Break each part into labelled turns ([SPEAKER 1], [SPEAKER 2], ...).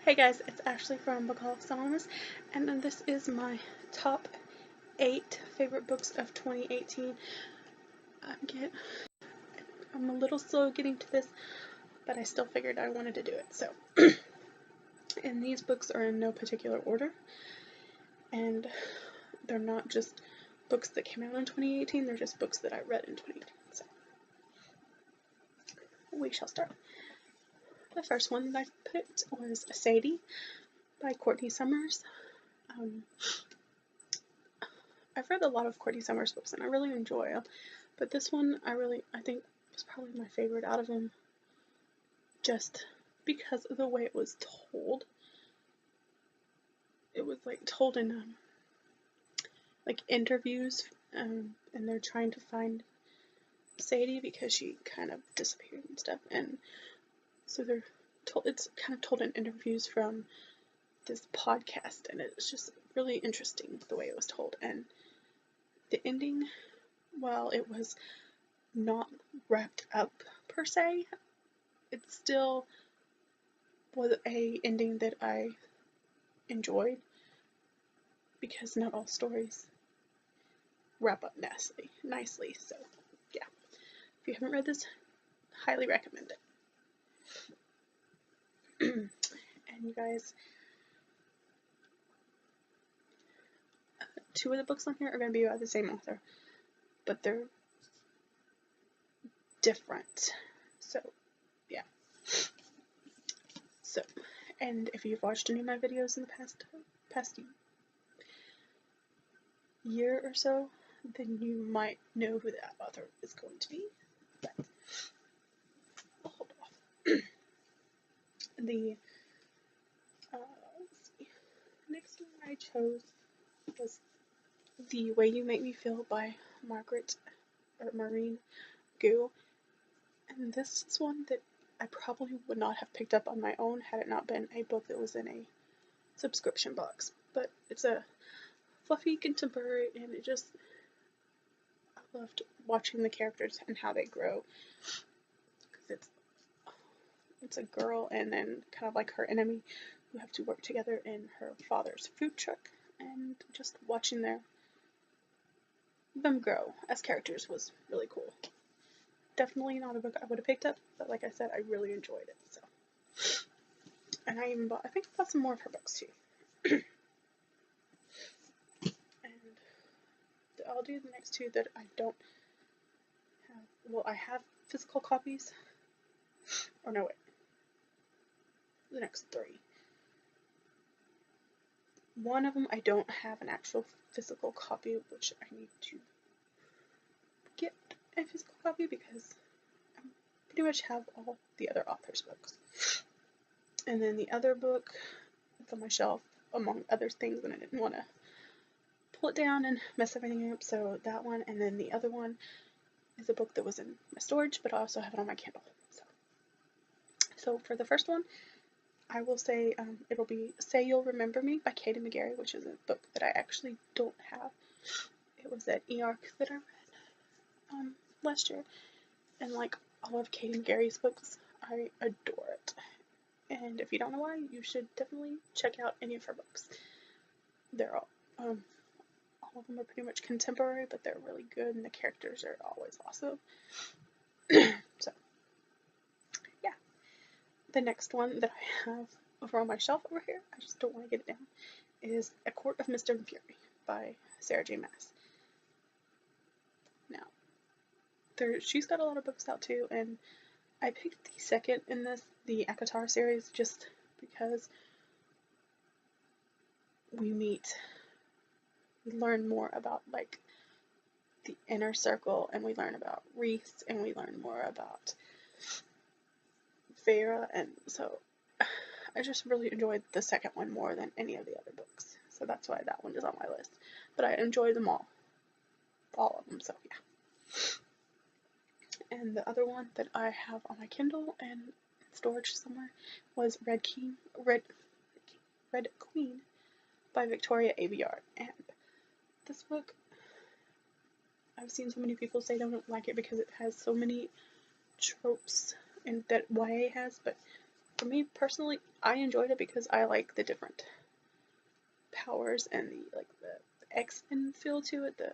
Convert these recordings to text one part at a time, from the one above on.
[SPEAKER 1] Hey guys, it's Ashley from Bookaholics Anonymous, and this is my top 8 favorite books of 2018. I'm a little slow getting to this, but I still figured I wanted to do it. So, and these books are in no particular order, and they're not just books that came out in 2018, they're just books that I read in 2018. So, we shall start. The first one that I picked was Sadie by Courtney Summers. I've read a lot of Courtney Summers books and I really enjoy them, but this one I think was probably my favorite out of them, just because of the way it was told. It was like told in like interviews, and they're trying to find Sadie because she kind of disappeared and stuff, and so it's kind of told in interviews from this podcast, and it's just really interesting the way it was told. And the ending, while it was not wrapped up per se, it still was a ending that I enjoyed, because not all stories wrap up nicely. So yeah, if you haven't read this, highly recommend it. And you guys, two of the books on here are going to be by the same author, but they're different. So yeah. So, and if you've watched any of my videos in the past year or so, then you might know who that author is going to be. But I'll hold off. The next one I chose was The Way You Make Me Feel by Maureen Goo. And this is one that I probably would not have picked up on my own had it not been a book that was in a subscription box. But it's a fluffy contemporary, and I loved watching the characters and how they grow. Because it's a girl and then kind of like her enemy who have to work together in her father's food truck, and just watching them grow as characters was really cool. Definitely not a book I would have picked up, but like I said, I really enjoyed it. So, and I think I bought some more of her books too. And I'll do the next two that I don't have. Well, I have physical copies. Or no, wait. The next three. One of them I don't have an actual physical copy, which I need to get a physical copy because I pretty much have all the other author's books. And then the other book is on my shelf, among other things, and I didn't want to pull it down and mess everything up, so that one. And then the other one is a book that was in my storage, but I also have it on my Kindle. So for the first one, I will say it'll be Say You'll Remember Me by Katie McGarry, which is a book that I actually don't have. It was at eARC that I read last year, and like all of Katie McGarry's books, I adore it. And if you don't know why, you should definitely check out any of her books. They're all of them are pretty much contemporary, but they're really good, and the characters are always awesome. So, yeah. The next one that I have over on my shelf over here, I just don't want to get it down, is A Court of Mist and Fury by Sarah J. Maas. Now, she's got a lot of books out too, and I picked the second in this, the ACOTAR series, just because we learn more about like the inner circle, and we learn about Reese, and we learn more about Vera, and so I just really enjoyed the second one more than any of the other books. So that's why that one is on my list. But I enjoyed them all of them, so yeah. And the other one that I have on my Kindle and in storage somewhere was Red Queen by Victoria Aveyard. And this book, I've seen so many people say they don't like it because it has so many tropes and that YA has, but for me personally, I enjoyed it because I like the different powers and the X-Men feel to it, the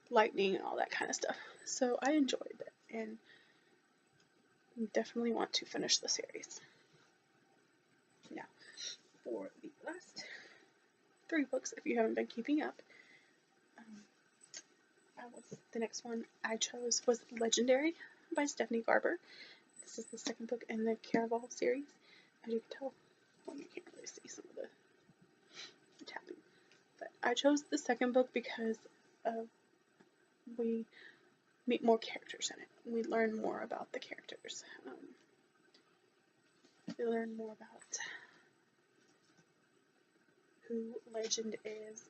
[SPEAKER 1] lightning and all that kind of stuff. So I enjoyed it and definitely want to finish the series. Now, for the last 3 books, if you haven't been keeping up, the next one I chose was Legendary by Stephanie Garber. This is the second book in the Caraval series. As you can tell, well, you can't really see some of the tapping. But I chose the second book because we meet more characters in it. We learn more about the characters. We learn more about who Legend is.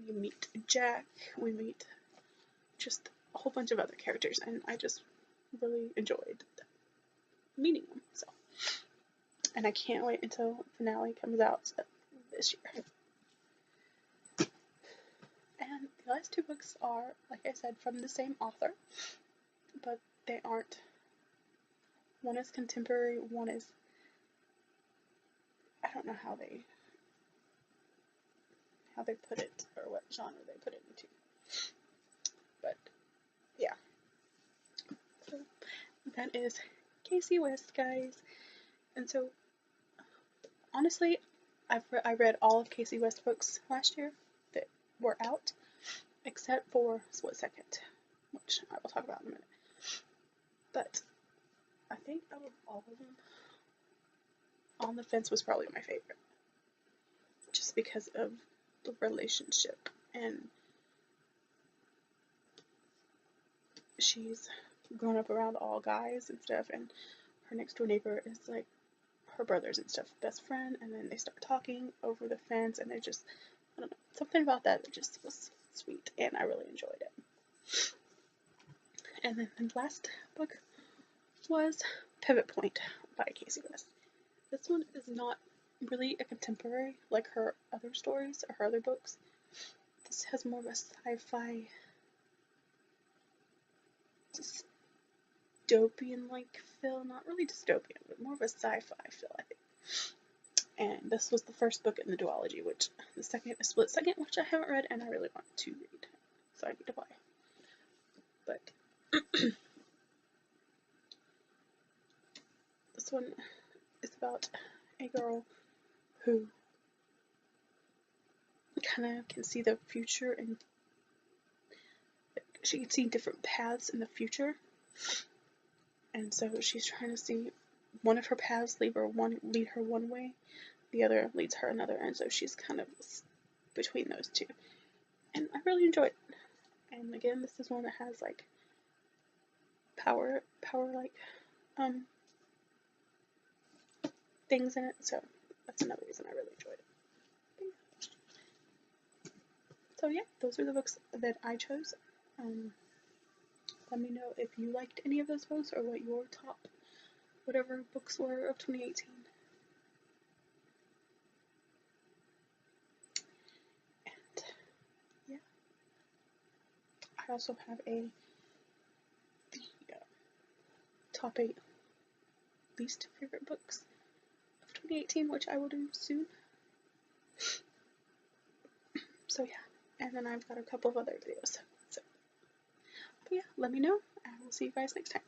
[SPEAKER 1] We meet Jack. We meet just a whole bunch of other characters, and I just really enjoyed meeting them. So, and I can't wait until the finale comes out this year. And the last 2 books are, like I said, from the same author, but they aren't. One is contemporary, one is, I don't know how they put it or what genre they put it into. But yeah. So that is Kasie West, guys. And so honestly, I read all of Kasie West books last year that were out, except for Split Second, which I will talk about in a minute. But I think out of all of them, On the Fence was probably my favorite, just because of the relationship, and she's grown up around all guys and stuff, and her next door neighbor is like her brothers and stuff, best friend, and then they start talking over the fence, and it just, I don't know, something about that just was sweet, and I really enjoyed it. And then the last book was Pivot Point by Kasie West. This one is not really a contemporary like her other stories or her other books. This has more of a sci-fi, dystopian-like feel. Not really dystopian, but more of a sci-fi feel, I think. And this was the first book in the duology, which the second is Split Second, which I haven't read and I really want to read, so I need to buy. But this one is about a girl who kind of can see the future, and she can see different paths in the future. And so she's trying to see one of her paths lead her one way, the other leads her another, and so she's kind of between those two. And I really enjoyed it. And again, this is one that has like power like things in it, so that's another reason I really enjoyed it. So yeah, those are the books that I chose. Let me know if you liked any of those books or what your top whatever books were of 2018. And yeah, I also have the top 8 least favorite books of 2018, which I will do soon. So yeah, and then I've got a couple of other videos. So, but yeah, let me know, and we'll see you guys next time.